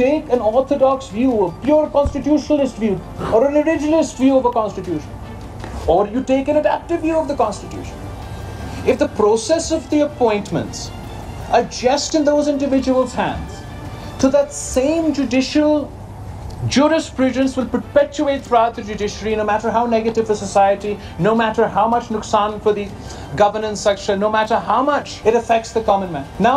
take an orthodox view, a pure constitutionalist view or an originalist view of a constitution, or you take an adaptive view of the constitution, if the process of the appointments are just in those individuals' hands, so that same judicial jurisprudence will perpetuate throughout the judiciary, no matter how negative for society, no matter how much nuksan for the governance structure, no matter how much it affects the common man. Now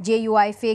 JUIFA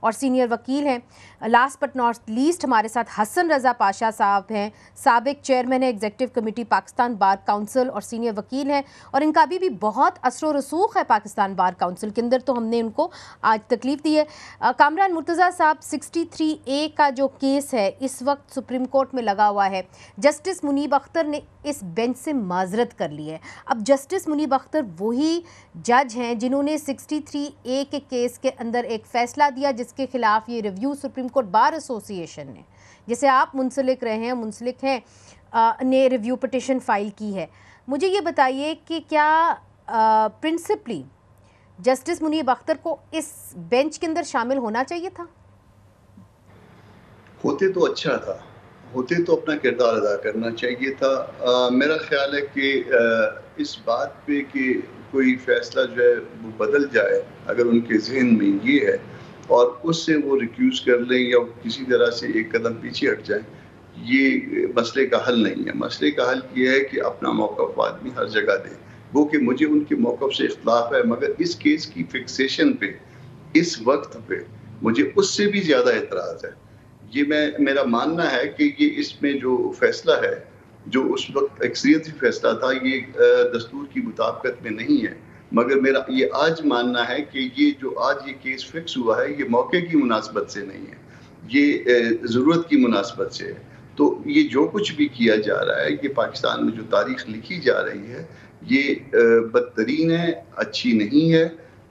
اور senior وکیل ہیں. Last but not least ہمارے ساتھ حسن رضا پاشا صاحب ہیں, سابق chairman ہے executive committee Pakistan bar council اور سینئر وکیل ہیں, اور ان کا ابھی بھی بہت اثر و رسوخ ہے پاکستان بار کونسل کے اندر, تو ہم نے ان کو آج تکلیف دی ہے. کامران مرتضیٰ صاحب, 63A کا جو کیس ہے اس وقت سپریم کورٹ میں لگا ہوا ہے. جسٹس منیب اختر نے اس بینچ سے معذرت کر لی ہے. اب جسٹس منیب اختر وہی جج ہیں جنہوں نے 63A کے کیس کے اندر ایک فیصلہ دیا جس کے خلاف یہ ریویو سپریم کورٹ بار ایسوسی ایشن نے, جسے آپ منسلک ہیں, نے ریویو پٹیشن فائل کی ہے. مجھے یہ بتائیے کہ کیا پرنسپلی جسٹس منیب اختر کو اس بینچ کے اندر شامل ہونا چاہیے تھا؟ ہوتے تو اچھا تھا, ہوتے تو اپنا کردار ادا کرنا چاہیے تھا. میرا خیال ہے کہ اس بات پہ کہ کوئی فیصلہ جو ہے وہ بدل جائے, اگر ان کے ذہن میں یہ ہے اور اس سے وہ ریکیوز کر لیں یا کسی طرح سے ایک قدم پیچھے ہٹ جائیں, یہ مسئلے کا حل نہیں ہے. مسئلے کا حل یہ ہے کہ اپنا موقف آدمی ہر جگہ دے. وہ کہ مجھے ان کے موقف سے اختلاف ہے, مگر اس کیس کی فکسیشن پہ اس وقت پہ مجھے اس سے بھی زیادہ اعتراض ہے. یہ میرا ماننا ہے کہ یہ اس میں جو فیصلہ ہے, جو اس وقت اکثریتی فیصلہ تھا, یہ دستور کی مطابقت میں نہیں ہے. مگر میرا یہ آج ماننا ہے کہ یہ جو آج یہ کیس فکس ہوا ہے یہ موقع کی مناسبت سے نہیں ہے, یہ ضرورت کی مناسبت سے ہے. تو یہ جو کچھ بھی کیا جا رہا ہے, یہ پاکستان میں جو تاریخ لکھی جا رہی ہے, یہ بدترین ہے, اچھی نہیں ہے.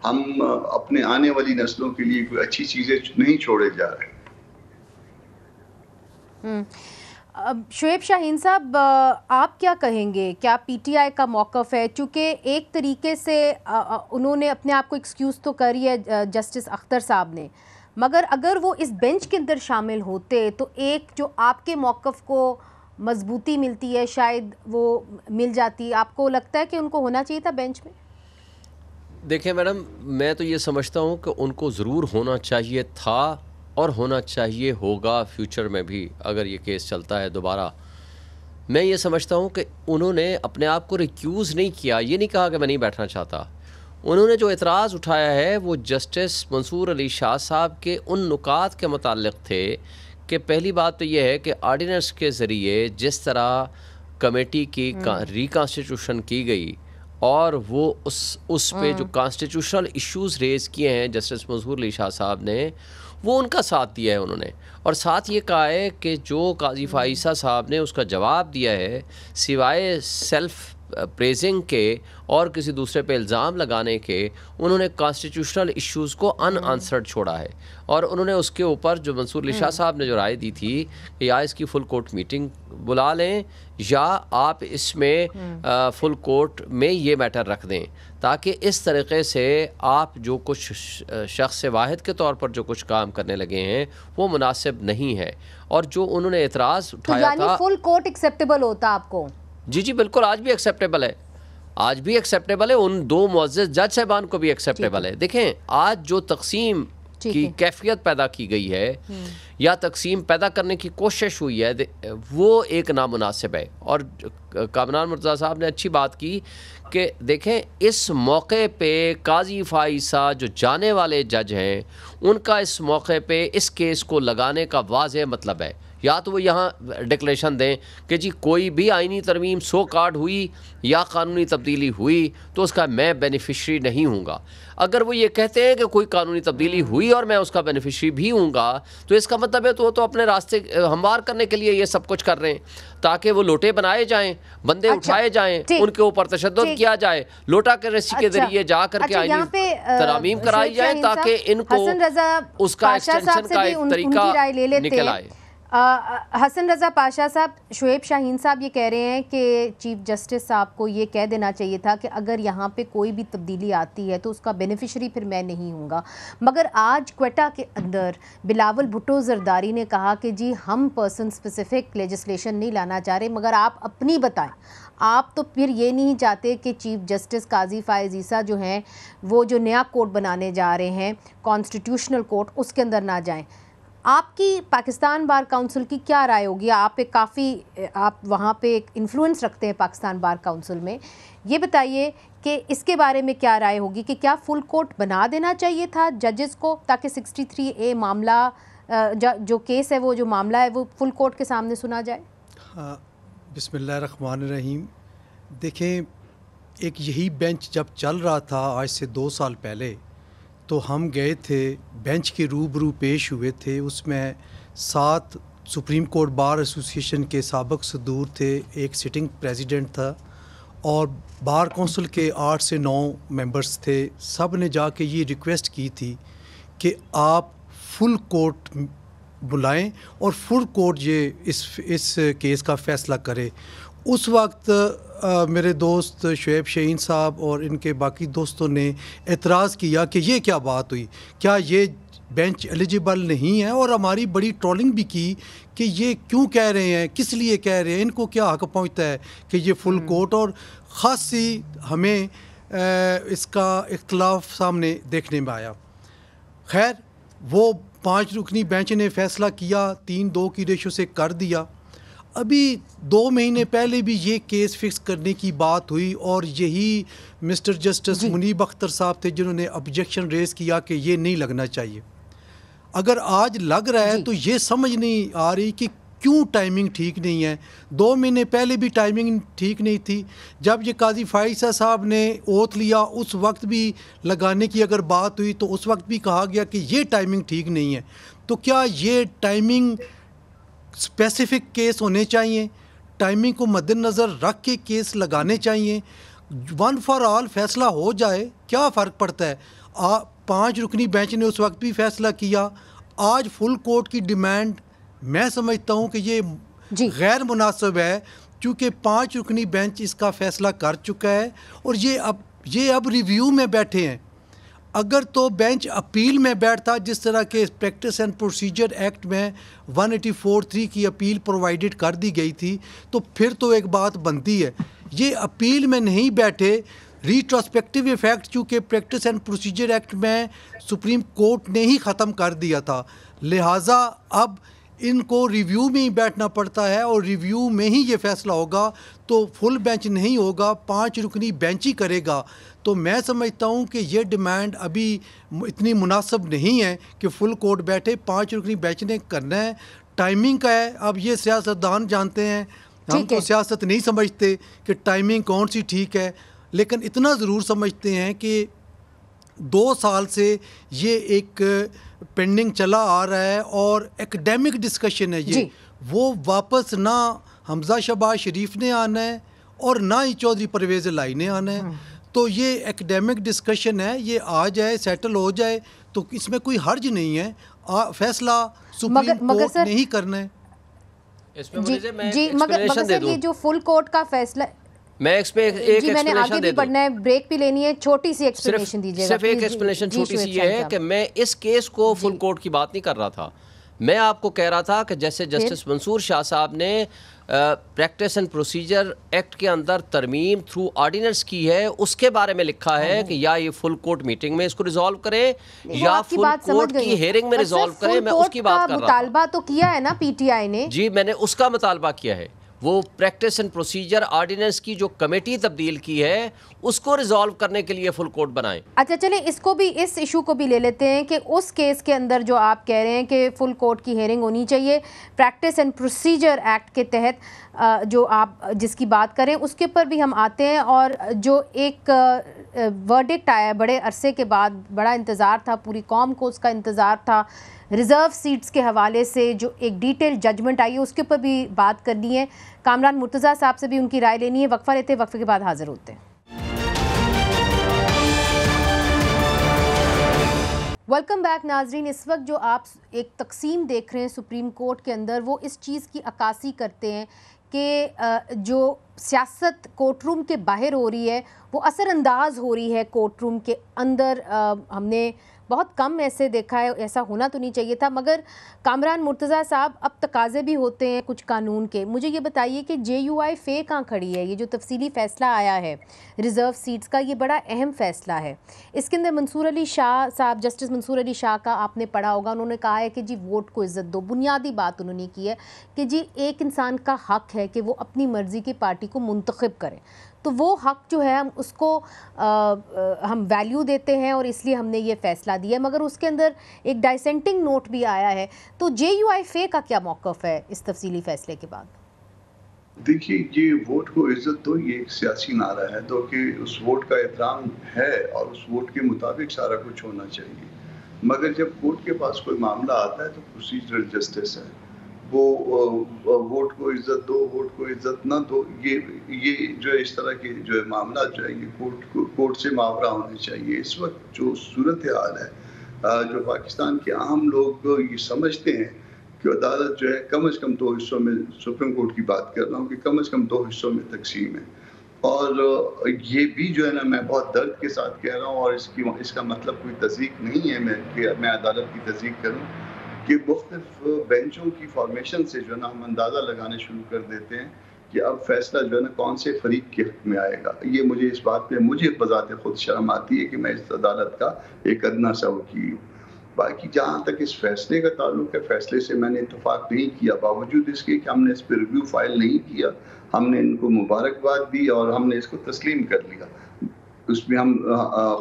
ہم اپنے آنے والی نسلوں کے لیے کوئی اچھی چیزیں نہیں چھوڑے جا رہے. شعیب شاہین صاحب, آپ کیا کہیں گے, کیا پی ٹی آئی کا موقف ہے, چونکہ ایک طریقے سے انہوں نے اپنے آپ کو ایکسکیوز تو کری ہے جسٹس اختر صاحب نے, مگر اگر وہ اس بینچ کے اندر شامل ہوتے تو ایک جو آپ کے موقف کو مضبوطی ملتی ہے شاید وہ مل جاتی. آپ کو لگتا ہے کہ ان کو ہونا چاہیے تھا بینچ میں؟ دیکھیں میڈم, میں تو یہ سمجھتا ہوں کہ ان کو ضرور ہونا چاہیے تھا اور ہونا چاہیے ہوگا فیوچر میں بھی اگر یہ کیس چلتا ہے دوبارہ. میں یہ سمجھتا ہوں کہ انہوں نے اپنے آپ کو ریکیوز نہیں کیا, یہ نہیں کہا کہ میں نہیں بیٹھنا چاہتا. انہوں نے جو اعتراض اٹھایا ہے وہ جسٹس منصور علی شاہ صاحب کے ان نکات کے متعلق تھے کہ پہلی بات تو یہ ہے کہ آرڈیننس کے ذریعے جس طرح کمیٹی کی ریکانسٹیٹیوشن کی گئی اور وہ اس پہ جو کانسٹیٹیوشنل ایشوز ریز کیے ہیں جسٹس منصور علی شاہ صاحب نے, وہ ان کا ساتھ دیا ہے انہوں نے. اور ساتھ یہ کہا ہے کہ جو قاضی فائزہ صاحب نے اس کا جواب دیا ہے, سوائے سیلف پریزنگ کے اور کسی دوسرے پہ الزام لگانے کے, انہوں نے کانسٹیٹیوشنل ایشوز کو ان آنسرڈ چھوڑا ہے. اور انہوں نے اس کے اوپر جو منصور علی شاہ صاحب نے جو رائے دی تھی کہ یا اس کی فل کورٹ میٹنگ بلا لیں یا آپ اس میں فل کورٹ میں یہ میٹر رکھ دیں, تاکہ اس طریقے سے آپ جو کچھ شخص واحد کے طور پر جو کچھ کام کرنے لگے ہیں وہ مناسب نہیں ہے. اور جو انہوں نے اعتراض اٹھایا تھا, فل کورٹ ایکسیپٹیبل ہوتا آپ کو؟ جی بالکل, آج بھی ایکسیپٹیبل ہے, آج بھی ایکسیپٹیبل ہے, ان دو معزز جج صاحبان کو بھی ایکسیپٹیبل ہے. دیکھیں آج جو تقسیم کی کیفیت پیدا کی گئی ہے یا تقسیم پیدا کرنے کی کوشش ہوئی ہے وہ ایک نامناسب ہے. اور کامران مرتضیٰ صاحب نے اچھی بات کی کہ دیکھیں اس موقع پہ قاضی فائزہ جو جانے والے جج ہیں, ان کا اس موقع پہ اس کیس کو لگانے کا واضح مطلب ہے, یا تو وہ یہاں ڈکلیریشن دیں کہ جی کوئی بھی آئینی ترمیم سو کارڈ ہوئی یا قانونی تبدیلی ہوئی تو اس کا میں بینیفیشری نہیں ہوں گا. اگر وہ یہ کہتے ہیں کہ کوئی قانونی تبدیلی ہوئی اور میں اس کا بینیفیشری بھی ہوں گا, تو اس کا مطلب ہے تو وہ تو اپنے راستے ہموار کرنے کے لیے یہ سب کچھ کر رہے ہیں تاکہ وہ لوٹے بنائے جائیں, بندے اٹھائے جائیں, ان کے اوپر تشدد کیا جائے, لوٹا کے رسی کے ذریعے جا کر کے آئینی ترامیم کرائی جائیں تاکہ ان کو اس کا ایکسٹینشن کا ایک طریقہ نکل آئے. حسن رضا پاشا صاحب, شعیب شاہین صاحب یہ کہہ رہے ہیں کہ چیف جسٹس صاحب کو یہ کہہ دینا چاہیے تھا کہ اگر یہاں پہ کوئی بھی تبدیلی آتی ہے تو اس کا بینیفیشری پھر میں نہیں ہوں گا. مگر آج کوئٹہ کے اندر بلاول بھٹو زرداری نے کہا کہ جی ہم پرسن اسپیسیفک لیجسلیشن نہیں لانا چاہ رہے, مگر آپ اپنی بتائیں, آپ تو پھر یہ نہیں چاہتے کہ چیف جسٹس قاضی فائز عیسیٰ جو ہیں وہ جو نیا کورٹ بنانے جا رہے ہیں کانسٹیٹیوشنل کورٹ, اس کے اندر نہ جائیں. آپ کی پاکستان بار کونسل کی کیا رائے ہوگی؟ آپ وہاں پہ ایک انفلوئنس رکھتے ہیں پاکستان بار کونسل میں، یہ بتائیے کہ اس کے بارے میں کیا رائے ہوگی کہ کیا فل کورٹ بنا دینا چاہیے تھا ججز کو تاکہ 63A معاملہ جو کیس ہے، وہ جو معاملہ ہے وہ فل کورٹ کے سامنے سنا جائے؟ ہاں، بسم اللہ الرحمن الرحیم. دیکھیں، ایک یہی بینچ جب چل رہا تھا آج سے 2 سال پہلے، تو ہم گئے تھے بینچ کے روبرو پیش ہوئے تھے. اس میں 7 سپریم کورٹ بار ایسوسی ایشن کے سابق صدور تھے، ایک سٹنگ پریزیڈنٹ تھا، اور بار کونسل کے 8 سے 9 ممبرز تھے. سب نے جا کے یہ ریکویسٹ کی تھی کہ آپ فل کورٹ بلائیں اور فل کورٹ یہ اس کیس کا فیصلہ کرے. اس وقت میرے دوست شعیب شہین صاحب اور ان کے باقی دوستوں نے اعتراض کیا کہ یہ کیا بات ہوئی، کیا یہ بینچ ایلیجیبل نہیں ہے، اور ہماری بڑی ٹرولنگ بھی کی کہ یہ کیوں کہہ رہے ہیں، کس لیے کہہ رہے ہیں، ان کو کیا حق پہنچتا ہے کہ یہ فل کورٹ. اور خاصی ہمیں اس کا اختلاف سامنے دیکھنے میں آیا. خیر، وہ 5 رکنی بینچ نے فیصلہ کیا، 3-2 کی ریشو سے کر دیا. ابھی 2 مہینے پہلے بھی یہ کیس فکس کرنے کی بات ہوئی، اور یہی مسٹر جسٹس منیب اختر صاحب تھے جنہوں نے آبجیکشن ریز کیا کہ یہ نہیں لگنا چاہیے. اگر آج لگ رہا ہے تو یہ سمجھ نہیں آ رہی کہ کیوں ٹائمنگ ٹھیک نہیں ہے. 2 مہینے پہلے بھی ٹائمنگ ٹھیک نہیں تھی. جب یہ قاضی فائزہ صاحب نے اوتھ لیا اس وقت بھی لگانے کی اگر بات ہوئی تو اس وقت بھی کہا گیا کہ یہ ٹائمنگ ٹھیک نہیں ہے. تو کیا یہ ٹائمنگ اسپیسیفک کیس ہونے چاہیے؟ ٹائمنگ کو مد نظر رکھ کے کیس لگانے چاہیے؟ 1 فار آل فیصلہ ہو جائے، کیا فرق پڑتا ہے؟ 5 رکنی بینچ نے اس وقت بھی فیصلہ کیا. آج فل کورٹ کی ڈیمانڈ میں سمجھتا ہوں کہ یہ غیر مناسب ہے، کیونکہ 5 رکنی بینچ اس کا فیصلہ کر چکا ہے، اور یہ اب ریویو میں بیٹھے ہیں. اگر تو بینچ اپیل میں بیٹھتا، جس طرح کے پریکٹس اینڈ پروسیجر ایکٹ میں 184(3) کی اپیل پرووائڈڈ کر دی گئی تھی، تو پھر تو ایک بات بنتی ہے. یہ اپیل میں نہیں بیٹھے. ریٹروسپیکٹیو ایفیکٹ چونکہ پریکٹس اینڈ پروسیجر ایکٹ میں سپریم کورٹ نے ہی ختم کر دیا تھا، لہٰذا اب ان کو ریویو میں ہی بیٹھنا پڑتا ہے، اور ریویو میں ہی یہ فیصلہ ہوگا. تو فل بینچ نہیں ہوگا، 5 رکنی بینچ ہی کرے گا. تو میں سمجھتا ہوں کہ یہ ڈیمانڈ ابھی اتنی مناسب نہیں ہے کہ فل کورٹ بیٹھے. 5 رکنی بینچ نے کرنا ہے. ٹائمنگ کا ہے، اب یہ سیاستدان جانتے ہیں، ہم تو سیاست نہیں سمجھتے کہ ٹائمنگ کون سی ٹھیک ہے. لیکن اتنا ضرور سمجھتے ہیں کہ 2 سال سے یہ ایک پینڈنگ چلا آ رہا ہے، اور ایکڈیمک ڈسکشن ہے یہ. وہ واپس نہ حمزہ شہباز شریف نے آنا ہے اور نہ ہی چودھری پرویز الہی نے آنا ہے. تو یہ ایکڈیمک ڈسکشن ہے، یہ آ جائے، سیٹل ہو جائے تو اس میں کوئی حرج نہیں ہے. فیصلہ سپریم کورٹ نے ہی کرنا ہے. مگر یہ جو فل کورٹ کا فیصلہ، میں اس پہ ایک میں نے آگے بھی پڑھنا ہے، بریک بھی لینی ہے، چھوٹی سی ایکسپلینیشن دیجیے گا. صرف ایک ایکسپلینیشن چھوٹی سی یہ ہے کہ میں اس کیس کو فل کورٹ کی بات نہیں کر رہا تھا. میں آپ کو کہہ رہا تھا کہ جیسے جسٹس منصور شاہ صاحب نے پریکٹس اینڈ پروسیجر ایکٹ کے اندر ترمیم تھرو آرڈیننس کی ہے، اس کے بارے میں لکھا ہے کہ یا یہ فل کورٹ میٹنگ میں اس کو ریزالو کریں یا فل کورٹ کی ہیئرنگ میں ریزالو کریں. میں اس کی بات کر رہا تھا. مطالبہ تو کیا ہے نا پی ٹی آئی نے. جی، میں نے اس کا مطالبہ کیا ہے. وہ پریکٹس اینڈ پروسیجر آرڈیننس کی جو کمیٹی تبدیل کی ہے اس کو ریزالو کرنے کے لیے فل کورٹ بنائیں. اچھا چلیں اس کو بھی، اس ایشو کو بھی لے لیتے ہیں کہ اس کیس کے اندر جو آپ کہہ رہے ہیں کہ فل کورٹ کی ہیئرنگ ہونی چاہیے، پریکٹس اینڈ پروسیجر ایکٹ کے تحت جو آپ جس کی بات کریں اس کے پر بھی ہم آتے ہیں. اور جو ایک ورڈکٹ آیا ہے بڑے عرصے کے بعد، بڑا انتظار تھا، پوری قوم کو اس کا انتظار تھا، ریزرو سیٹس کے حوالے سے جو ایک ڈیٹیل ججمنٹ آئی ہے اس کے اوپر بھی بات کرنی ہے. کامران مرتضیٰ صاحب سے بھی ان کی رائے لینی ہے. وقفہ لیتے ہیں، وقفے کے بعد حاضر ہوتے ہیں. ویلکم بیک ناظرین. اس وقت جو آپ ایک تقسیم دیکھ رہے ہیں سپریم کورٹ کے اندر، وہ اس چیز کی عکاسی کرتے ہیں کہ جو سیاست کورٹ روم کے باہر ہو رہی ہے وہ اثر انداز ہو رہی ہے کورٹ روم کے اندر. ہم نے بہت کم ایسے دیکھا ہے, ایسا ہونا تو نہیں چاہیے تھا. مگر کامران مرتضیٰ صاحب, اب تقاضے بھی ہوتے ہیں کچھ قانون کے. مجھے یہ بتائیے کہ JUI فے کہاں کھڑی ہے؟ یہ جو تفصیلی فیصلہ آیا ہے ریزرو سیٹس کا, یہ بڑا اہم فیصلہ ہے. اس کے اندر منصور علی شاہ صاحب, جسٹس منصور علی شاہ کا آپ نے پڑھا ہوگا, انہوں نے کہا ہے کہ جی ووٹ کو عزت دو. بنیادی بات انہوں نے کی ہے کہ جی ایک انسان کا حق ہے کہ وہ اپنی مرضی کی پارٹی کو منتخب کرے, تو وہ حق جو ہے ہم اس کو ہم ویلیو دیتے ہیں اور اس لیے ہم نے یہ فیصلہ دیا ہے. مگر اس کے اندر ایک ڈائسینٹنگ نوٹ بھی آیا ہے. تو JUI فے کا کیا موقف ہے اس تفصیلی فیصلے کے بعد؟ دیکھیے, یہ ووٹ کو عزت دو یہ ایک سیاسی نعرہ ہے, تو کہ اس ووٹ کا احترام ہے اور اس ووٹ کے مطابق سارا کچھ ہونا چاہیے. مگر جب کورٹ کے پاس کوئی معاملہ آتا ہے تو پروسیجرل جسٹس ہے, وہ ووٹ کو عزت دو, ووٹ کو عزت نہ دو, یہ جو اس طرح کے جو معاملات جو ہے یہ کورٹ سے ماورا ہونے چاہیے. اس وقت جو صورتحال ہے, جو پاکستان کے عام لوگ یہ سمجھتے ہیں کہ عدالت جو ہے کم از کم 2 حصوں میں, سپریم کورٹ کی بات کر رہا ہوں, کہ کم از کم 2 حصوں میں تقسیم ہے. اور یہ بھی جو ہے نا, میں بہت درد کے ساتھ کہہ رہا ہوں, اور اس کا مطلب کوئی تصدیق نہیں ہے کہ میں عدالت کی تصدیق کروں, کہ مختلف بینچوں کی فارمیشن سے جو ہے نا ہم اندازہ لگانے شروع کر دیتے ہیں کہ اب فیصلہ جو ہے نا کون سے فریق کے حق میں آئے گا. یہ مجھے اس بات پہ مجھے بذات خود شرم آتی ہے کہ میں اس عدالت کا ایک ادنا سا وکیل ہوں. باقی جہاں تک اس فیصلے کا تعلق ہے, فیصلے سے میں نے اتفاق نہیں کیا, باوجود اس کے کہ ہم نے اس پہ ریویو فائل نہیں کیا. ہم نے ان کو مبارکباد دی اور ہم نے اس کو تسلیم کر لیا. اس میں ہم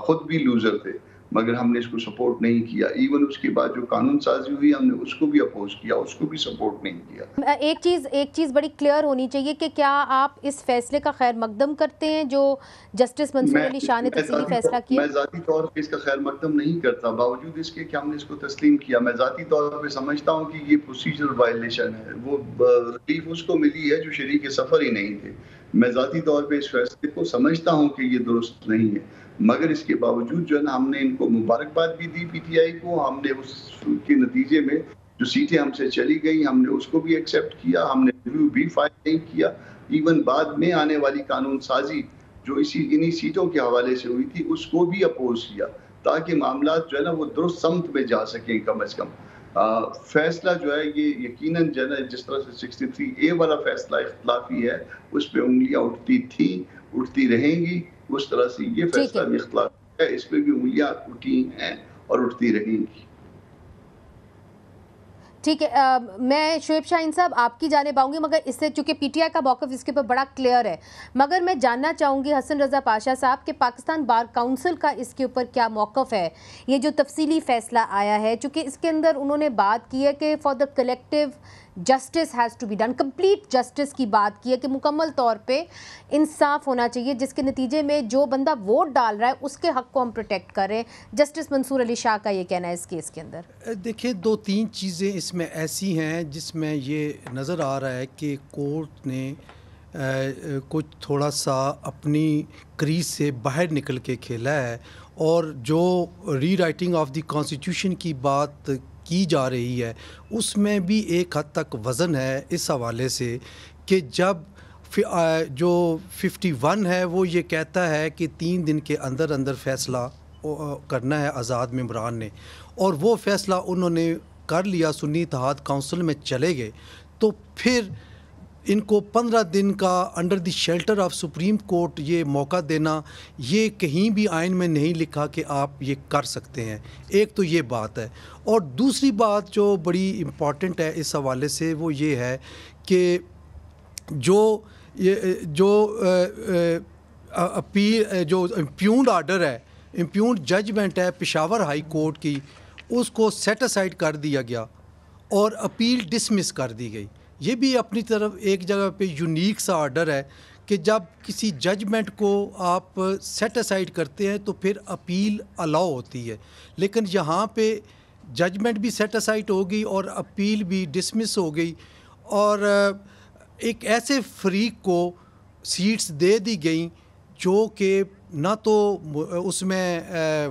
خود بھی لوزر تھے, مگر ہم نے اس کو سپورٹ نہیں کیا. ایون اس کے بعد جو قانون سازی ہوئی ہم نے اس کو بھی اپوز کیا, اس کو بھی سپورٹ نہیں کیا. ایک چیز بڑی کلیئر ہونی چاہیے کہ کیا آپ اس فیصلے کا خیر مقدم کرتے ہیں جو جسٹس منصور علی شاہ نے تفصیلی فیصلہ کیا؟ میں ذاتی طور پہ اس کا خیر مقدم نہیں کرتا, باوجود اس کے کہ ہم نے اس کو تسلیم کیا. میں ذاتی طور پہ سمجھتا ہوں کہ یہ پروسیجرل وائلیشن ہے. وہ ریلیف اس کو ملی ہے جو شریک سفر ہی نہیں تھے. میں ذاتی طور پہ اس فیصلے کو سمجھتا ہوں کہ یہ درست نہیں ہے, مگر اس کے باوجود جو ہے نا ہم نے ان کو مبارکباد بھی دی PTI کو. ہم نے اس کے نتیجے میں جو سیٹیں ہم سے چلی گئی ہم نے اس کو بھی ایکسیپٹ کیا. ہم نے ریویو بھی فائل نہیں کیا. ایون بعد میں آنے والی قانون سازی جو انہی سیٹوں کے حوالے سے ہوئی تھی اس کو بھی اپوز کیا, تاکہ معاملات جو ہے نا وہ درست سمت میں جا سکیں. کم از کم فیصلہ جو ہے یہ یقیناً جو ہے نا جس طرح سے 63A والا فیصلہ اختلافی ہے, اس پہ انگلیاں اٹھتی تھی, اٹھتی رہیں گی. اس طرح سے یہ فیصلہ بھی اختلافی ہے, اس پہ بھی انگلیاں اٹھی ہیں اور اٹھتی رہیں گی. ٹھیک ہے, میں شعیب شاہین صاحب آپ کی جانب آؤں گی, مگر اس سے چونکہ PTI کا موقف اس کے اوپر بڑا کلیئر ہے, مگر میں جاننا چاہوں گی حسن رضا پاشا صاحب کہ پاکستان بار کاؤنسل کا اس کے اوپر کیا موقف ہے. یہ جو تفصیلی فیصلہ آیا ہے, چونکہ اس کے اندر انہوں نے بات کی ہے کہ for the collective justice has to be done, complete justice کی بات کی ہے کہ مکمل طور پہ انصاف ہونا چاہیے, جس کے نتیجے میں جو بندہ ووٹ ڈال رہا ہے اس کے حق کو ہم پروٹیکٹ کریں. جسٹس منصور علی شاہ کا یہ کہنا ہے اس کیس کے اندر. دیکھیں 2-3 چیزیں اس میں ایسی ہیں جس میں یہ نظر آ رہا ہے کہ کورٹ نے کچھ تھوڑا سا اپنی کریز سے باہر نکل کے کھیلا ہے, اور جو ری رائٹنگ آف دی کانسٹیٹیوشن کی بات کی جا رہی ہے اس میں بھی ایک حد تک وزن ہے اس حوالے سے کہ جب جو 51 ہے وہ یہ کہتا ہے کہ 3 دن کے اندر اندر فیصلہ کرنا ہے آزاد ممبران نے, اور وہ فیصلہ انہوں نے کر لیا, سنی اتحاد کونسل میں چلے گئے, تو پھر ان کو 15 دن کا under the shelter of supreme court یہ موقع دینا, یہ کہیں بھی آئین میں نہیں لکھا کہ آپ یہ کر سکتے ہیں. ایک تو یہ بات ہے, اور دوسری بات جو بڑی امپورٹنٹ ہے اس حوالے سے وہ یہ ہے کہ جو اپیل جو امپیونڈ آرڈر ہے, امپیونڈ ججمنٹ ہے پشاور ہائی کورٹ کی, اس کو سیٹ اسائڈ کر دیا گیا اور اپیل ڈسمس کر دی گئی. یہ بھی اپنی طرف ایک جگہ پہ یونیک سا آرڈر ہے کہ جب کسی ججمنٹ کو آپ سیٹ اسائڈ کرتے ہیں تو پھر اپیل الاؤ ہوتی ہے, لیکن یہاں پہ ججمنٹ بھی سیٹ اسائڈ ہو گئی اور اپیل بھی ڈسمس ہو گئی, اور ایک ایسے فریق کو سیٹس دے دی گئیں جو کہ نہ تو اس میں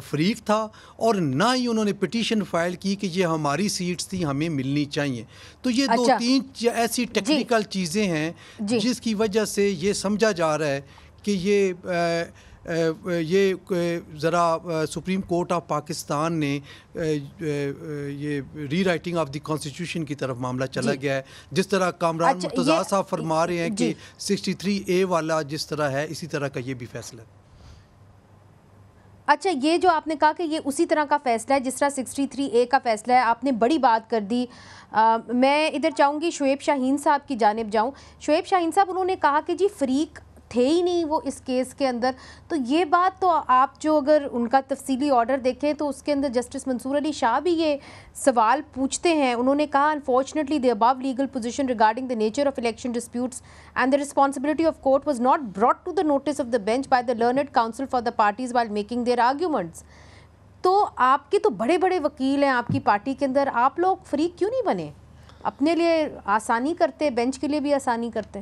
فریق تھا اور نہ ہی انہوں نے پٹیشن فائل کی کہ یہ ہماری سیٹس تھیں, ہمیں ملنی چاہیے. تو یہ 2-3 ایسی ٹیکنیکل چیزیں ہیں جس کی وجہ سے یہ سمجھا جا رہا ہے کہ یہ یہ ذرا سپریم کورٹ آف پاکستان نے یہ ری رائٹنگ آف دی کانسٹیٹیوشن کی طرف معاملہ چلا گیا ہے. جس طرح کامران مرتضیٰ صاحب فرما رہے ہیں کہ 63A والا جس طرح ہے اسی طرح کا یہ بھی فیصلہ ہے. اچھا، یہ جو آپ نے کہا کہ یہ اسی طرح کا فیصلہ ہے جس طرح 63A کا فیصلہ ہے، آپ نے بڑی بات کر دی. میں ادھر چاہوں گی شعیب شاہین صاحب کی جانب جاؤں. شعیب شاہین صاحب، انہوں نے کہا کہ جی فریق تھے ہی نہیں وہ اس کیس کے اندر. تو یہ بات تو آپ جو اگر ان کا تفصیلی آرڈر دیکھیں تو اس کے اندر جسٹس منصور علی شاہ بھی یہ سوال پوچھتے ہیں. انہوں نے کہا unfortunately the above legal position regarding the nature of election disputes and the responsibility of court was not brought to the notice of the bench by the learned counsel for the parties while making their arguments. تو آپ کے تو بڑے بڑے وکیل ہیں آپ کی پارٹی کے اندر، آپ لوگ فریق کیوں نہیں بنے؟ اپنے لیے آسانی کرتے، بینچ کے لیے بھی آسانی کرتے.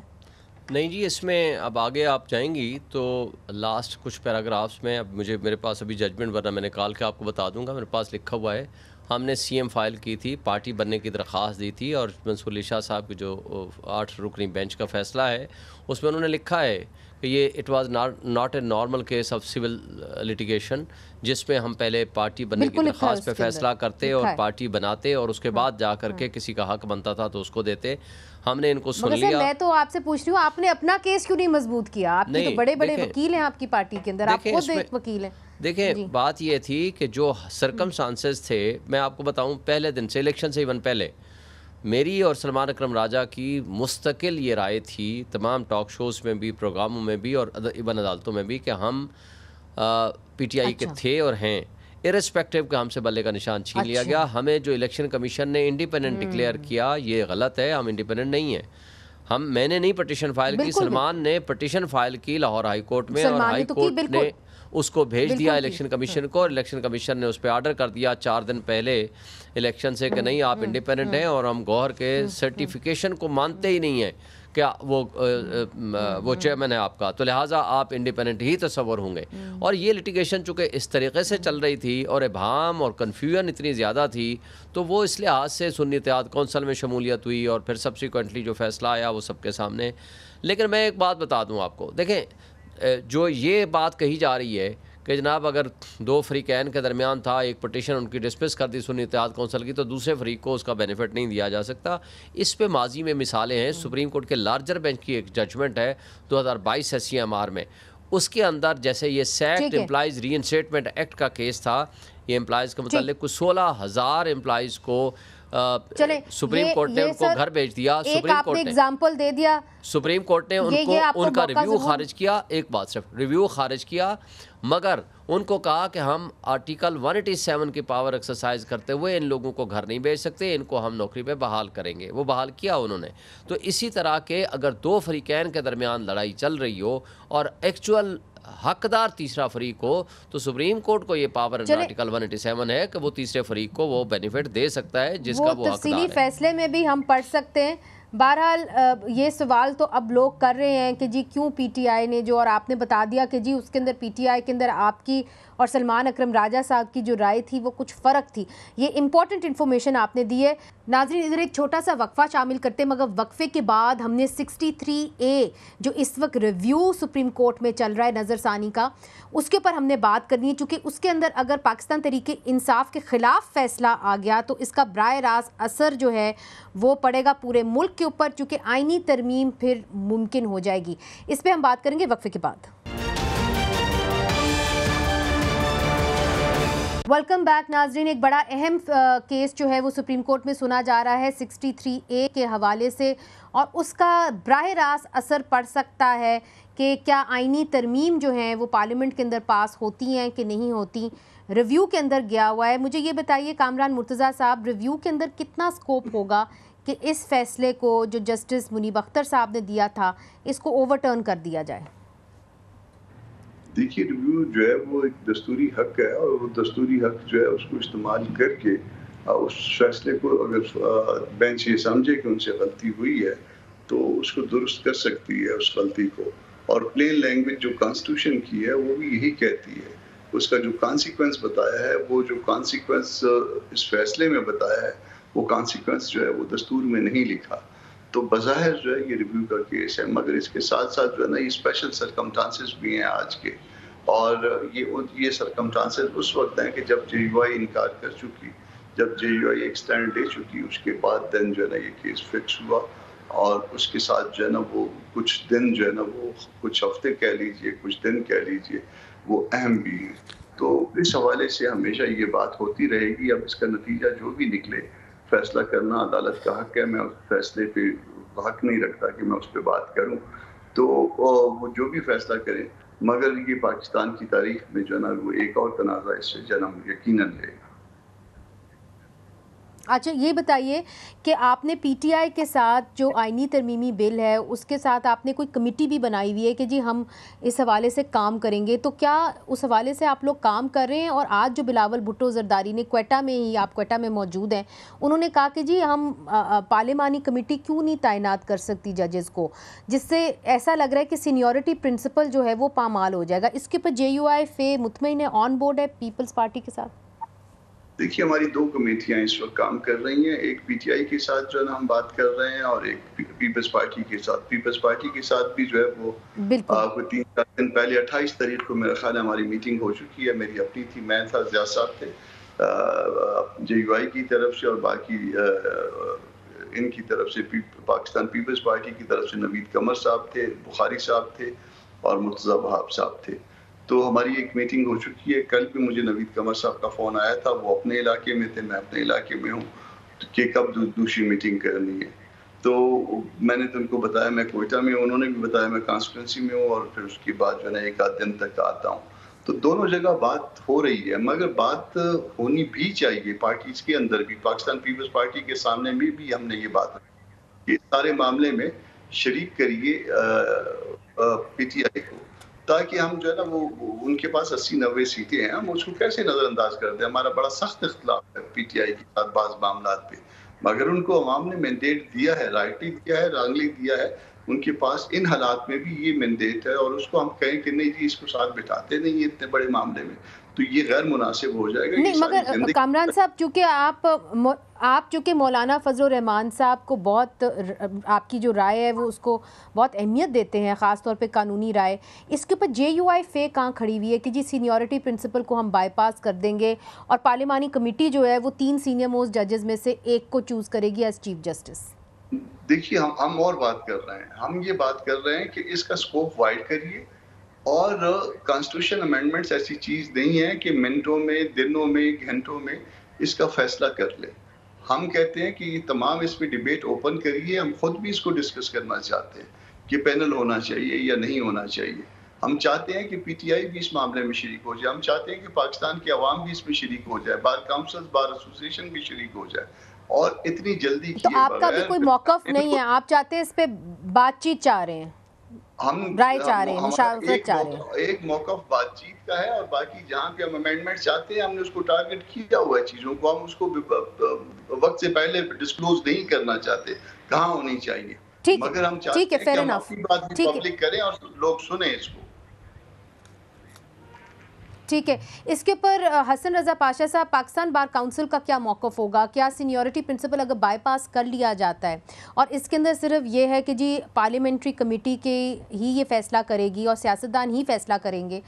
نہیں جی، اس میں اب آگے آپ جائیں گی تو لاسٹ کچھ پیراگرافس میں، اب میرے پاس ابھی ججمنٹ ورنہ میں نکال کے آپ کو بتا دوں گا، میرے پاس لکھا ہوا ہے. ہم نے CM فائل کی تھی، پارٹی بننے کی درخواست دی تھی، اور منصور علی شاہ صاحب کی جو 8 رکنی بینچ کا فیصلہ ہے اس میں انہوں نے لکھا ہے کہ یہ it was not a normal case of civil litigation, جس میں ہم پہلے پارٹی بننے کی درخواست پہ فیصلہ کرتے اور پارٹی بناتے اور اس کے بعد جا کر کے کسی کا حق بنتا تھا تو اس کو دیتے. ہم نے ان کو سن لیا. میں تو آپ سے پوچھ رہی ہوں، آپ نے اپنا کیس کیوں نہیں مضبوط کیا؟ آپ کے تو بڑے بڑے وکیل ہیں آپ کی پارٹی کے اندر، آپ خود ایک وکیل ہیں. دیکھیں بات یہ تھی کہ جو سرکمسٹانسز تھے، میں آپ کو بتاؤں پہلے دن سے، الیکشن سے ایون پہلے، میری اور سلمان اکرم راجہ کی مستقل یہ رائے تھی تمام ٹاک شوز میں بھی، پروگراموں میں بھی اور ایون عدالتوں میں بھی کہ ہم PTI کے تھے اور ہیں، ارسپیکٹیو کہ ہم سے بلے کا نشان چھین لیا گیا. ہمیں جو الیکشن کمیشن نے انڈیپینڈنٹ ڈکلیئر کیا یہ غلط ہے، ہم انڈیپینڈنٹ نہیں ہیں. میں نے نہیں پٹیشن فائل کی، سلمان نے پٹیشن فائل کی لاہور ہائی کورٹ میں، اور ہائی کورٹ نے اس کو بھیج دیا الیکشن کمیشن کو، اور الیکشن کمیشن نے اس پہ آرڈر کر دیا 4 دن پہلے الیکشن سے کہ نہیں آپ انڈیپینڈنٹ ہیں، اور ہم گوہر کے سرٹیفیکیشن کو مانتے ہی نہیں ہیں کہ وہ چیئرمین ہے آپ کا، تو لہٰذا آپ انڈیپینڈنٹ ہی تصور ہوں گے. اور یہ لٹیگیشن چونکہ اس طریقے سے چل رہی تھی اور ابہام اور کنفیوژن اتنی زیادہ تھی، تو وہ اس لحاظ سے سنی اتحاد کونسل میں شمولیت ہوئی، اور پھر سبسیکوئنٹلی جو فیصلہ آیا وہ سب کے سامنے. لیکن میں ایک بات بتا دوں آپ کو، دیکھیں جو یہ بات کہی جا رہی ہے کہ جناب اگر 2 فریقین کے درمیان تھا، ایک پٹیشن ان کی ڈسمس کر دی سنی اتحاد کونسل کی، تو دوسرے فریق کو اس کا بینیفٹ نہیں دیا جا سکتا. اس پہ ماضی میں مثالیں ہیں. سپریم کورٹ کے لارجر بینچ کی ایک ججمنٹ ہے 2022 SCMR میں، اس کے اندر جیسے یہ سیکٹ امپلائیز ری انسٹیٹمنٹ ایکٹ کا کیس تھا، یہ امپلائیز کے متعلق کچھ 16,000 امپلائیز کو سپریم کورٹ نے ان کو گھر بھیج دیا. سپریم کورٹ نے ایگزامپل دے دیا، سپریم کورٹ نے ان کا ریویو خارج کیا، ایک بات صرف ریویو خارج کیا، مگر ان کو کہا کہ ہم آرٹیکل 187 کی پاور ایکسرسائز کرتے ہوئے ان لوگوں کو گھر نہیں بھیج سکتے، ان کو ہم نوکری پہ بحال کریں گے. وہ بحال کیا انہوں نے. تو اسی طرح کے اگر 2 فریقین کے درمیان لڑائی چل رہی ہو اور ایکچوئل حقدار تیسرا فریق ہو، تو سپریم کورٹ کو یہ پاور آرٹیکل 187 ہے کہ وہ تیسرے فریق کو وہ بینیفٹ دے سکتا ہے جس کا وہ حقدار ہے. تفصیلی فیصلے میں بھی ہم پڑھ سکتے ہیں. بہرحال یہ سوال تو اب لوگ کر رہے ہیں کہ جی کیوں PTI نے جو، اور آپ نے بتا دیا کہ جی اس کے اندر PTI کے اندر آپ کی اور سلمان اکرم راجہ صاحب کی جو رائے تھی وہ کچھ فرق تھی. یہ امپورٹنٹ انفارمیشن آپ نے دی ہے. ناظرین ادھر ایک چھوٹا سا وقفہ شامل کرتے ہیں، مگر وقفے کے بعد ہم نے 63A جو اس وقت ریویو سپریم کورٹ میں چل رہا ہے نظر ثانی کا، اس کے اوپر ہم نے بات کرنی ہے، چونکہ اس کے اندر اگر پاکستان تحریک انصاف کے خلاف فیصلہ آ گیا تو اس کا براہ راست اثر جو ہے وہ پڑے گا پورے ملک کے اوپر، چونکہ آئینی ترمیم پھر ممکن ہو جائے گی. اس پہ ہم بات کریں گے وقفے کے بعد. ویلکم بیک ناظرین. ایک بڑا اہم کیس جو ہے وہ سپریم کورٹ میں سنا جا رہا ہے 63A کے حوالے سے، اور اس کا براہ راست اثر پڑ سکتا ہے کہ کیا آئینی ترمیم جو ہیں وہ پارلیمنٹ کے اندر پاس ہوتی ہیں کہ نہیں ہوتی. ریویو کے اندر گیا ہوا ہے. مجھے یہ بتائیے کامران مرتضیٰ صاحب، ریویو کے اندر کتنا سکوپ ہوگا کہ اس فیصلے کو جو جسٹس منیب اختر صاحب نے دیا تھا اس کو اوور ٹرن کر دیا جائے؟ دیکھیے ریویو جو ہے وہ ایک دستوری حق ہے، اور وہ دستوری حق جو ہے اس کو استعمال کر کے اس فیصلے کو اگر بینچ یہ سمجھے کہ ان سے غلطی ہوئی ہے تو اس کو درست کر سکتی ہے اس غلطی کو. اور پلین لینگویج جو کانسٹیٹیوشن کی ہے وہ بھی یہی کہتی ہے. اس کا جو کانسیکوینس بتایا ہے، وہ جو کانسیکوینس اس فیصلے میں بتایا ہے، وہ کانسیکوینس جو ہے وہ دستور میں نہیں لکھا. تو بظاہر جو ہے یہ ریویو کا کیس ہے، مگر اس کے ساتھ ساتھ جو ہے نا یہ اسپیشل سرکمٹانسز بھی ہیں آج کے. اور یہ سرکمسٹانسز اس وقت ہیں کہ جب جے یو آئی انکار کر چکی، جب جے یو آئی ایک سٹینڈ دے چکی، اس کے بعد دن جو ہے نا یہ کیس فکس ہوا، اور اس کے ساتھ جو ہے نا وہ کچھ دن جو ہے نا وہ کچھ ہفتے کہہ لیجئے، کچھ دن کہہ لیجئے، وہ اہم بھی ہیں. تو اس حوالے سے ہمیشہ یہ بات ہوتی رہے گی. اب اس کا نتیجہ جو بھی نکلے، فیصلہ کرنا عدالت کا حق ہے، میں اس فیصلے پہ حق نہیں رکھتا کہ میں اس پہ بات کروں. تو وہ جو بھی فیصلہ کریں، مگر یہ پاکستان کی تاریخ میں جو ہے نا وہ ایک اور تنازع اس سے جنم یقیناً لے گا. اچھا یہ بتائیے کہ آپ نے پی ٹی آئی کے ساتھ جو آئینی ترمیمی بل ہے اس کے ساتھ آپ نے کوئی کمیٹی بھی بنائی ہوئی ہے کہ جی ہم اس حوالے سے کام کریں گے، تو کیا اس حوالے سے آپ لوگ کام کر رہے ہیں؟ اور آج جو بلاول بھٹو زرداری نے کوئٹہ میں ہی، آپ کوئٹہ میں موجود ہیں، انہوں نے کہا کہ جی ہم پارلیمانی کمیٹی کیوں نہیں تعینات کر سکتی ججز کو، جس سے ایسا لگ رہا ہے کہ سینیورٹی پرنسپل جو ہے وہ پامال ہو جائے گا. اس کے اوپر جے یو آئی فے مطمئن ہے، آن بورڈ ہے پیپلز پارٹی کے ساتھ؟ دیکھیے ہماری دو کمیٹیاں اس وقت کام کر رہی ہیں، ایک پی ٹی آئی کے ساتھ جو ہے نا ہم بات کر رہے ہیں، اور ایک پیپلز پارٹی کے ساتھ. پیپلز پارٹی کے ساتھ بھی جو ہے وہ کوئی 3-4 دن پہلے 28 تاریخ کو میرا خیال ہے ہماری میٹنگ ہو چکی ہے. میری اپنی تھی، میں تھا، زیاد صاحب تھے جے یو آئی کی طرف سے، اور باقی ان کی طرف سے پاکستان پیپلز پارٹی کی طرف سے نوید قمر صاحب تھے، بخاری صاحب تھے، اور مرتضیٰ وہاب صاحب تھے. تو ہماری ایک میٹنگ ہو چکی ہے. کل بھی مجھے نوید قمر صاحب کا فون آیا تھا، وہ اپنے علاقے میں تھے، میں اپنے علاقے میں ہوں، کہ کب دوسری میٹنگ کرنی ہے. تو میں نے ان کو بتایا میں کوئٹہ میں ہوں، انہوں نے بھی بتایا میں کانسٹیٹوئنسی میں ہوں، اور پھر اس کے بعد جو ہے نا 1-8 دن تک آتا ہوں. تو دونوں جگہ بات ہو رہی ہے، مگر بات ہونی بھی چاہیے پارٹیز کے اندر بھی. پاکستان پیپلز پارٹی کے سامنے بھی ہم نے یہ بات رکھی، اس سارے معاملے میں شریک کریے پی ٹی آئی کو، تاکہ ہم جو ہے نا وہ ان کے پاس 80-90 سیٹیں ہیں، ہم اس کو کیسے نظر انداز کر دیں. ہمارا بڑا سخت اختلاف ہے پی ٹی آئی کے ساتھ بعض معاملات پہ، مگر ان کو عوام نے مینڈیٹ دیا ہے، رائٹلی دیا ہے، رانگلی دیا ہے. ان کے پاس ان حالات میں بھی یہ مینڈیٹ ہے، اور اس کو ہم کہیں کہ نہیں جی اس کو ساتھ بٹھاتے نہیں ہیں اتنے بڑے معاملے میں، تو یہ غیر مناسب ہو جائے گا. نہیں مگر کامران صاحب، چونکہ آپ چونکہ مولانا فضل الرحمان صاحب کو بہت، آپ کی جو رائے ہے وہ اس کو بہت اہمیت دیتے ہیں، خاص طور پہ قانونی رائے، اس کے اوپر جے یو آئی فے کہاں کھڑی ہوئی ہے کہ جی سینیورٹی پرنسپل کو ہم بائی پاس کر دیں گے، اور پارلیمانی کمیٹی جو ہے وہ 3 سینئر موسٹ ججز میں سے ایک کو چوز کرے گی ایز چیف جسٹس؟ دیکھیے ہم اور بات کر رہے ہیں، ہم یہ بات کر رہے ہیں کہ اس کا سکوپ وائڈ کریے، اور کانسٹیٹیوشن امینڈمنٹس ایسی چیز نہیں ہے کہ منٹوں میں، دنوں میں، گھنٹوں میں اس کا فیصلہ کر لیں. ہم کہتے ہیں کہ یہ تمام اس پہ ڈیبیٹ اوپن کریے. ہم خود بھی اس کو ڈسکس کرنا چاہتے ہیں کہ پینل ہونا چاہیے یا نہیں ہونا چاہیے. ہم چاہتے ہیں کہ پی ٹی آئی بھی اس معاملے میں شریک ہو جائے. ہم چاہتے ہیں کہ پاکستان کے عوام بھی اس میں شریک ہو جائے، بار کاؤنسل، بار ایسوسیشن بھی شریک ہو جائے. اور اتنی جلدی تو آپ کا بھی کوئی موقف نہیں ہے، آپ چاہتے ہیں اس پہ بات چیت چاہ رہے ہیں، رائے چاہ رہے ہیں، مشاورت چاہ رہے ہیں؟ ایک موقف بات چیت کا ہے، اور باقی جہاں پہ ہم امینڈمنٹ چاہتے ہیں ہم نے اس کو ٹارگٹ کیا ہوا ہے چیزوں کو. ہم اس کو وقت سے پہلے ڈسکلوز نہیں کرنا چاہتے کہاں ہونی چاہیے، مگر ہم چاہتے ہیں کہ ہم اپنی بات بھی پبلک کریں اور لوگ سنیں اس کو. ٹھیک ہے. اس کے اوپر حسن رضا پاشا صاحب، پاکستان بار کاؤنسل کا کیا موقف ہوگا؟ کیا سینیورٹی پرنسپل اگر بائی پاس کر لیا جاتا ہے اور اس کے اندر صرف یہ ہے کہ جی پارلیمنٹری کمیٹی کے ہی یہ فیصلہ کرے گی اور سیاستدان ہی فیصلہ کریں گے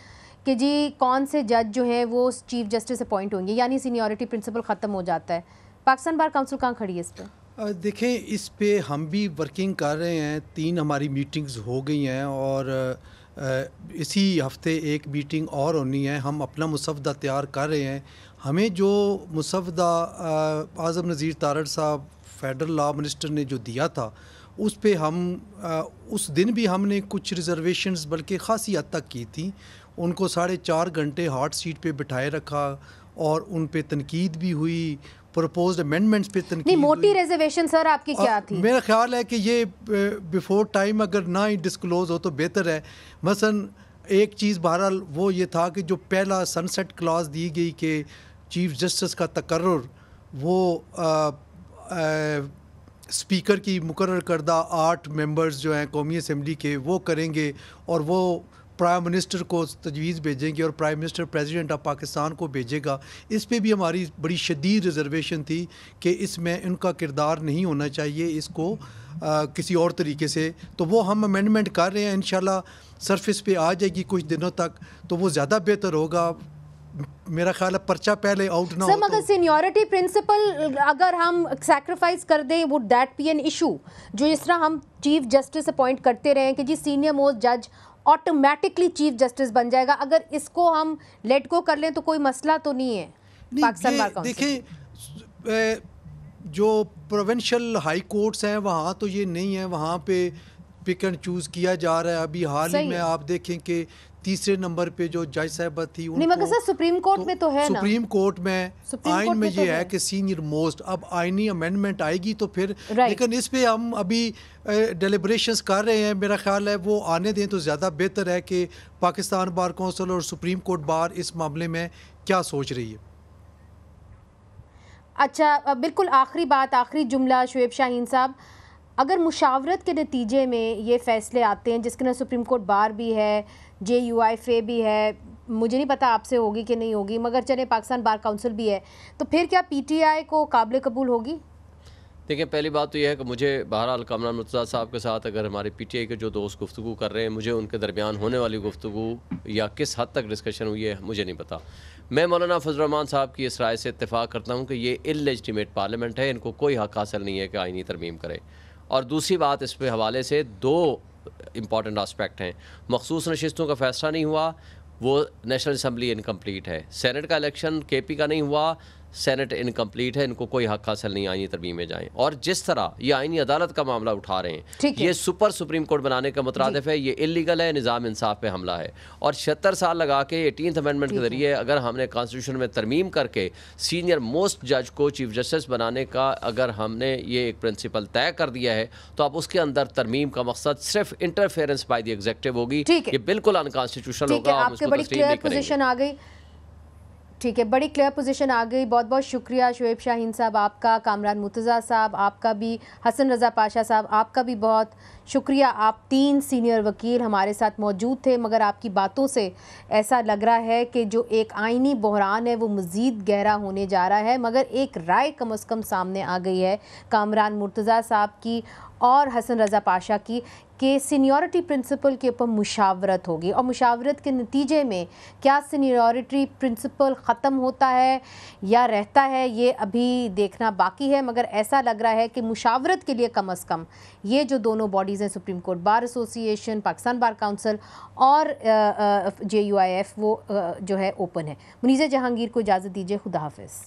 کہ جی کون سے جج جو ہیں وہ چیف جسٹس اپوائنٹ ہوں گے، یعنی سینیورٹی پرنسپل ختم ہو جاتا ہے، پاکستان بار کاؤنسل کہاں کھڑی ہے اس پہ؟ دیکھیں اس پہ ہم بھی ورکنگ کر رہے ہیں. 3 ہماری میٹنگز ہو گئی ہیں، اور اسی ہفتے ایک میٹنگ اور ہونی ہے. ہم اپنا مسودہ تیار کر رہے ہیں. ہمیں جو مسودہ اعظم نذیر تارڑ صاحب فیڈرل لا منسٹر نے جو دیا تھا، اس پہ ہم اس دن بھی ہم نے کچھ ریزرویشنز بلکہ خاصی حد تک کی تھیں. ان کو 4.5 گھنٹے ہاٹ سیٹ پہ بٹھائے رکھا، اور ان پہ تنقید بھی ہوئی، پروپوزڈ امینڈمنٹس پہ تنقید. نہیں موٹی ریزرویشن سر آپ کی کیا تھی؟ میرا خیال ہے کہ یہ بیفور ٹائم اگر نہ ہی ڈسکلوز ہو تو بہتر ہے. مثلا ایک چیز بہرحال وہ یہ تھا کہ جو پہلا سن سیٹ کلاز دی گئی کہ چیف جسٹس کا تقرر وہ اسپیکر کی مقرر کردہ 8 ممبرز جو ہیں قومی اسمبلی کے وہ کریں گے، اور وہ پرائم منسٹر کو تجویز بھیجیں گے اور prime minister president of Pakistan کو بھیجے گا. اس پہ بھی ہماری بڑی شدید ریزرویشن تھی کہ اس میں ان کا کردار نہیں ہونا چاہیے, اس کو کسی اور طریقے سے. تو وہ ہم امینڈمنٹ کر رہے ہیں, انشاءاللہ سرفس پہ آ جائے گی کچھ دنوں تک, تو وہ زیادہ بہتر ہوگا. میرا خیال ہے پرچہ پہلے آؤٹ نہ ہو. سر مگر سینیورٹی پرنسپل اگر ہم سیکریفائز کر دیں with that be an issue? جو اس طرح ہم چیف جسٹس اپوائنٹ کرتے رہے کہ جی سینئر موسٹ جج آٹومیٹکلی چیف جسٹس بن جائے گا, اگر اس کو ہم لیٹ گو کر لیں تو کوئی مسئلہ تو نہیں ہے پاکستان بار کونسل؟ دیکھیں جو پروونشل ہائی کورٹس ہیں وہاں تو یہ نہیں ہے, وہاں پہ پک اینڈ چوز کیا جا رہا ہے. ابھی حال ہی میں آپ دیکھیں کہ تیسرے نمبر پہ جو جج صاحبہ تھی نہیں, مگر سر سپریم کورٹ میں تو ہے نا, سپریم کورٹ میں آئین میں یہ ہے کہ سینئر موسٹ. اب آئینی امینڈمنٹ آئے گی تو پھر, لیکن اس پہ ہم ابھی ڈیلیبریشنز کر رہے ہیں. میرا خیال ہے وہ آنے دیں تو زیادہ بہتر ہے کہ پاکستان بار کونسل اور سپریم کورٹ بار اس معاملے میں کیا سوچ رہی ہے. اچھا بالکل آخری بات, آخری جملہ شعیب شاہین صاحب, اگر مشاورت کے نتیجے میں یہ فیصلے آتے ہیں جس کے اندر سپریم کورٹ بار بھی ہے, جے یو آئی ایف اے بھی ہے, مجھے نہیں پتا آپ سے ہوگی کہ نہیں ہوگی, مگر چلے پاکستان بار کونسل بھی ہے, تو پھر کیا پی ٹی آئی کو قابل قبول ہوگی؟ دیکھیں پہلی بات تو یہ ہے کہ مجھے بہرحال کامران مرتضیٰ صاحب کے ساتھ اگر ہمارے پی ٹی آئی کے جو دوست گفتگو کر رہے ہیں, مجھے ان کے درمیان ہونے والی گفتگو یا کس حد تک ڈسکشن ہوئی ہے مجھے نہیں پتا. میں مولانا فضل الرحمان صاحب کی اس رائے سے اتفاق کرتا ہوں کہ یہ اللیجٹیمیٹ پارلیمنٹ ہے, ان کو کوئی حق حاصل نہیں ہے کہ آئینی ترمیم کرے. اور دوسری بات اس پہ حوالے سے دو امپورٹنٹ آسپیکٹ ہیں. مخصوص نشستوں کا فیصلہ نہیں ہوا, وہ نیشنل اسمبلی انکمپلیٹ ہے. سینٹ کا الیکشن کے پی کا نہیں ہوا, سینٹ انکمپلیٹ ہے, ان کو کوئی حق حاصل نہیں آئینی ترمیم میں جائیں. اور جس طرح یہ آئینی عدالت کا معاملہ اٹھا رہے ہیں, یہ سپریم کورٹ بنانے کا مترادف ہے, یہ اللیگل ہے, نظام انصاف پہ حملہ ہے. اور 76 سال لگا کے 18th امینڈمنٹ کے ذریعے اگر ہم نے کانسٹیٹیوشن میں ترمیم کر کے سینئر موسٹ جج کو چیف جسٹس بنانے کا اگر ہم نے یہ ایک پرنسپل طے کر دیا ہے, تو اب اس کے اندر ترمیم کا مقصد صرف انٹرفیئرنس بائی دی ایگزیکٹو ہوگی. یہ بالکل انکانسٹیٹیوشنل ہوگا, ہم اس کو تسلیم نہیں کریں گے. ٹھیک ہے, بڑی کلیئر پوزیشن آ گئی. بہت بہت شکریہ شعیب شاہین صاحب آپ کا, کامران مرتضیٰ صاحب آپ کا بھی, حسن رضا پاشا صاحب آپ کا بھی بہت شکریہ. آپ 3 سینئر وکیل ہمارے ساتھ موجود تھے, مگر آپ کی باتوں سے ایسا لگ رہا ہے کہ جو ایک آئینی بحران ہے وہ مزید گہرا ہونے جا رہا ہے. مگر ایک رائے کم از کم سامنے آ گئی ہے کامران مرتضیٰ صاحب کی اور حسن رضا پاشا کی کہ سینیورٹی پرنسپل کے اوپر مشاورت ہوگی, اور مشاورت کے نتیجے میں کیا سینیورٹی پرنسپل ختم ہوتا ہے یا رہتا ہے, یہ ابھی دیکھنا باقی ہے. مگر ایسا لگ رہا ہے کہ مشاورت کے لیے کم از کم یہ جو دونوں باڈیز ہیں, سپریم کورٹ بار ایسوسی ایشن, پاکستان بار کونسل اور جے یو آئی ایف, وہ جو ہے اوپن ہے. منیزہ جہانگیر کو اجازت دیجیے, خدا حافظ.